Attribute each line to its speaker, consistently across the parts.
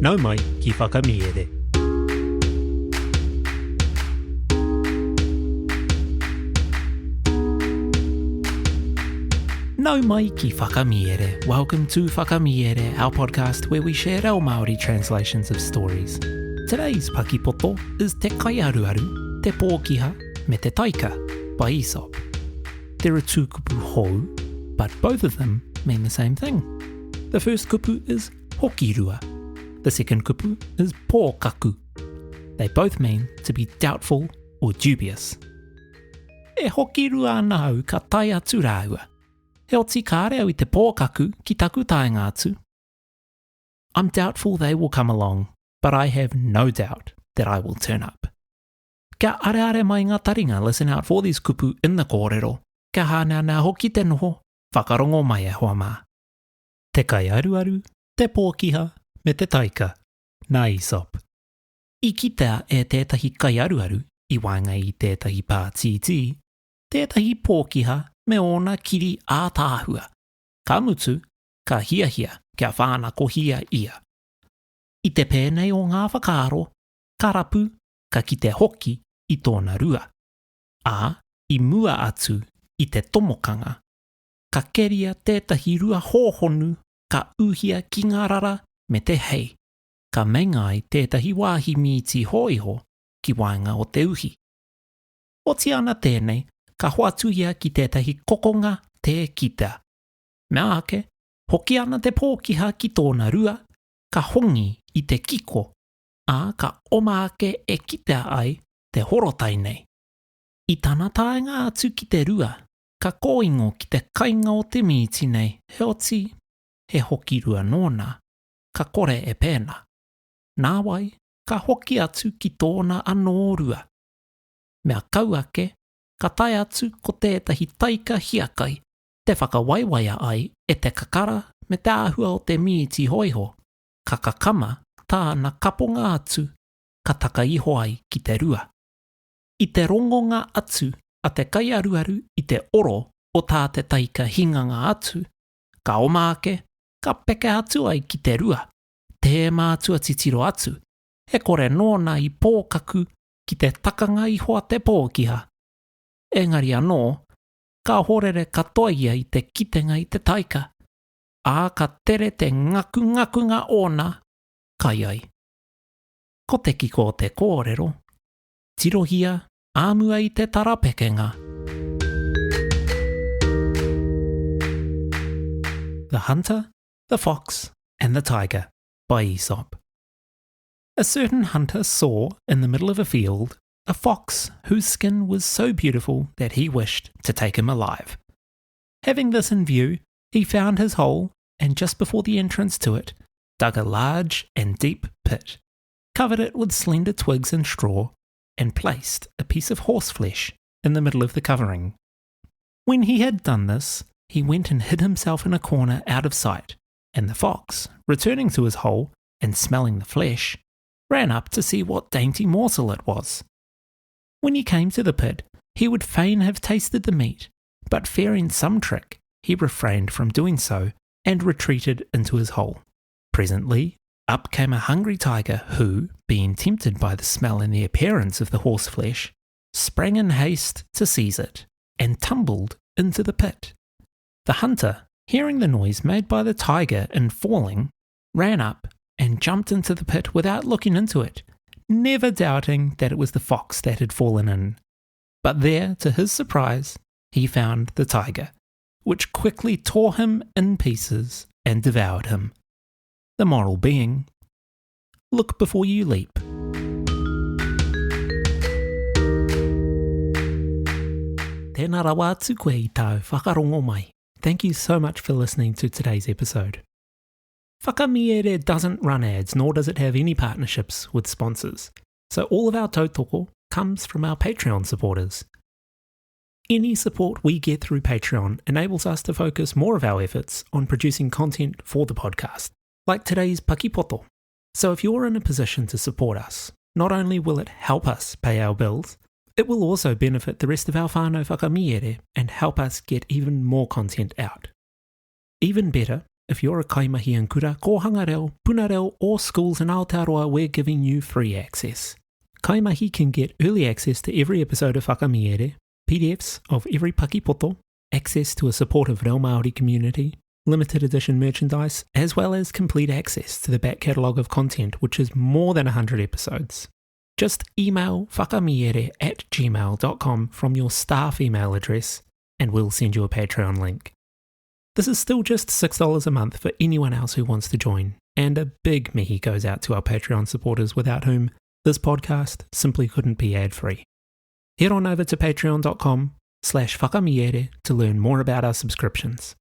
Speaker 1: Nau mai ki whakamiere. Nau mai ki whakamiere. Welcome to Whakamiere, our podcast where we share our Māori translations of stories. Today's Paki Poto is Te Kaiaruaru, Te Pōkiha, me Te Taika by Aesop. There are two kupu hou, but both of them mean the same thing. The first kupu is hokirua. The second kupu is pōkaku. They both mean to be doubtful or dubious. E hokirua ana au ka tai atu rāua. He oti ka reo I te pōkaku ki taku taenga atu. I'm doubtful they will come along, but I have no doubt that I will turn up. Ka areare mai ngā taringa listen out for these kupu in the kōrero. Ka hana nā hoki te noho, whakarongo mai e hoa mā. Te Kaiaruaru, te Pōkiha, me te Taika, nā Aesop. I kitea e tētahi Kaiaruaru, I waenga I tētahi pātiti, tētahi Pōkiha me ona kiri ātāhua. Ka mutu, ka hiahia, kia whāna kohia ia. I te pēnei o ngā whakaaro, ka rapu, ka kite hoki I tōna rua. Ā, I mua atu I te tomokanga. Ka keria tētahi rua hōhonu, ka uhia ki ngā rara me te hei. Ka mengai tētahi wāhi mīti hoiho ki waenga o te uhi. Oti ana tēnei, ka hoatuhia ki tētahi kokonga te kita. Me ake, hoki ana te Pōkiha ki tōna rua, ka hongi I te kiko, ā ka oma ake e kitea ai te horotai nei. I tana taenga atu ki te rua, ka kōingo ki te kainga o te mīti nei, he oti, he hoki rua nōna, ka kore e pēna. Nā wai, ka hoki atu ki tōna anō rua. Mea kau ake, ka tai atu ko tētahi taika hiakai, te whakawaiwaia ai e te kakara me te āhua o te mīti hoiho, ka kakama tāna kaponga atu, ka taka iho ai ki te rua. I te rongonga atu a te Kaiaruaru I te oro o tā te taika hinganga atu, ka oma ake, ka peke atu ai ki te rua, te mātua titiro atu, he kore nōna I pōkaku ki te takanga ihoa te Pōkiha. Engari anō, ka horere katoia I te kitenga I te taika, ā ka tere te ngakunga ona, kai ai. Ko te kiko o te kōrero, tirohia, āmua I te tarapekenga. The Hunter, the Fox, and the Tiger by Aesop. A certain hunter saw, in the middle of a field, a fox whose skin was so beautiful that he wished to take him alive. Having this in view, he found his hole, and just before the entrance to it, dug a large and deep pit, covered it with slender twigs and straw, and placed a piece of horseflesh in the middle of the covering. When he had done this, he went and hid himself in a corner out of sight, and the fox, returning to his hole and smelling the flesh, ran up to see what dainty morsel it was. When he came to the pit, he would fain have tasted the meat, but fearing some trick, he refrained from doing so and retreated into his hole. Presently, up came a hungry tiger who, being tempted by the smell and the appearance of the horseflesh, sprang in haste to seize it, and tumbled into the pit. The hunter, hearing the noise made by the tiger in falling, ran up and jumped into the pit without looking into it, never doubting that it was the fox that had fallen in. But there, to his surprise, he found the tiger, which quickly tore him in pieces and devoured him. The moral being, look before you leap. Tēnā rawa atu koe I tāu whakarongo mai. Thank you so much for listening to today's episode. Whakamiere doesn't run ads, nor does it have any partnerships with sponsors, so all of our tautoko comes from our Patreon supporters. Any support we get through Patreon enables us to focus more of our efforts on producing content for the podcast, like today's Paki Poto. So if you're in a position to support us, not only will it help us pay our bills, it will also benefit the rest of our whānau whakamiere and help us get even more content out. Even better, If you're a kaimahi in kura, kohanga reo, puna reo, or schools in Aotearoa, we're giving you free access. Kaimahi can get early access to every episode of Whakamiere, PDFs of every Paki Poto, access to a supportive Reo Māori community, limited edition merchandise, as well as complete access to the back catalogue of content, which is more than 100 episodes. Just email whakamiere@gmail.com from your staff email address, and we'll send you a Patreon link. This is still just $6 a month for anyone else who wants to join, and a big mihi goes out to our Patreon supporters without whom this podcast simply couldn't be ad-free. Head on over to patreon.com/whakamiere to learn more about our subscriptions.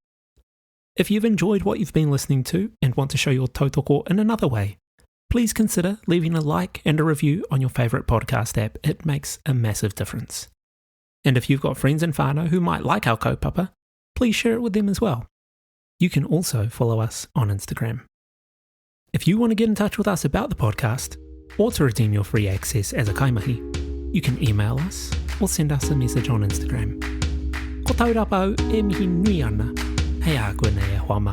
Speaker 1: If you've enjoyed what you've been listening to and want to show your tautoko in another way, please consider leaving a like and a review on your favourite podcast app. It makes a massive difference. And if you've got friends in whānau who might like our kaupapa, please share it with them as well. You can also follow us on Instagram. If you want to get in touch with us about the podcast, or to redeem your free access as a kaimahi, you can email us or send us a message on Instagram. Ko Taurapa au e mihi nui ana, hei a koe nei e hoa maa.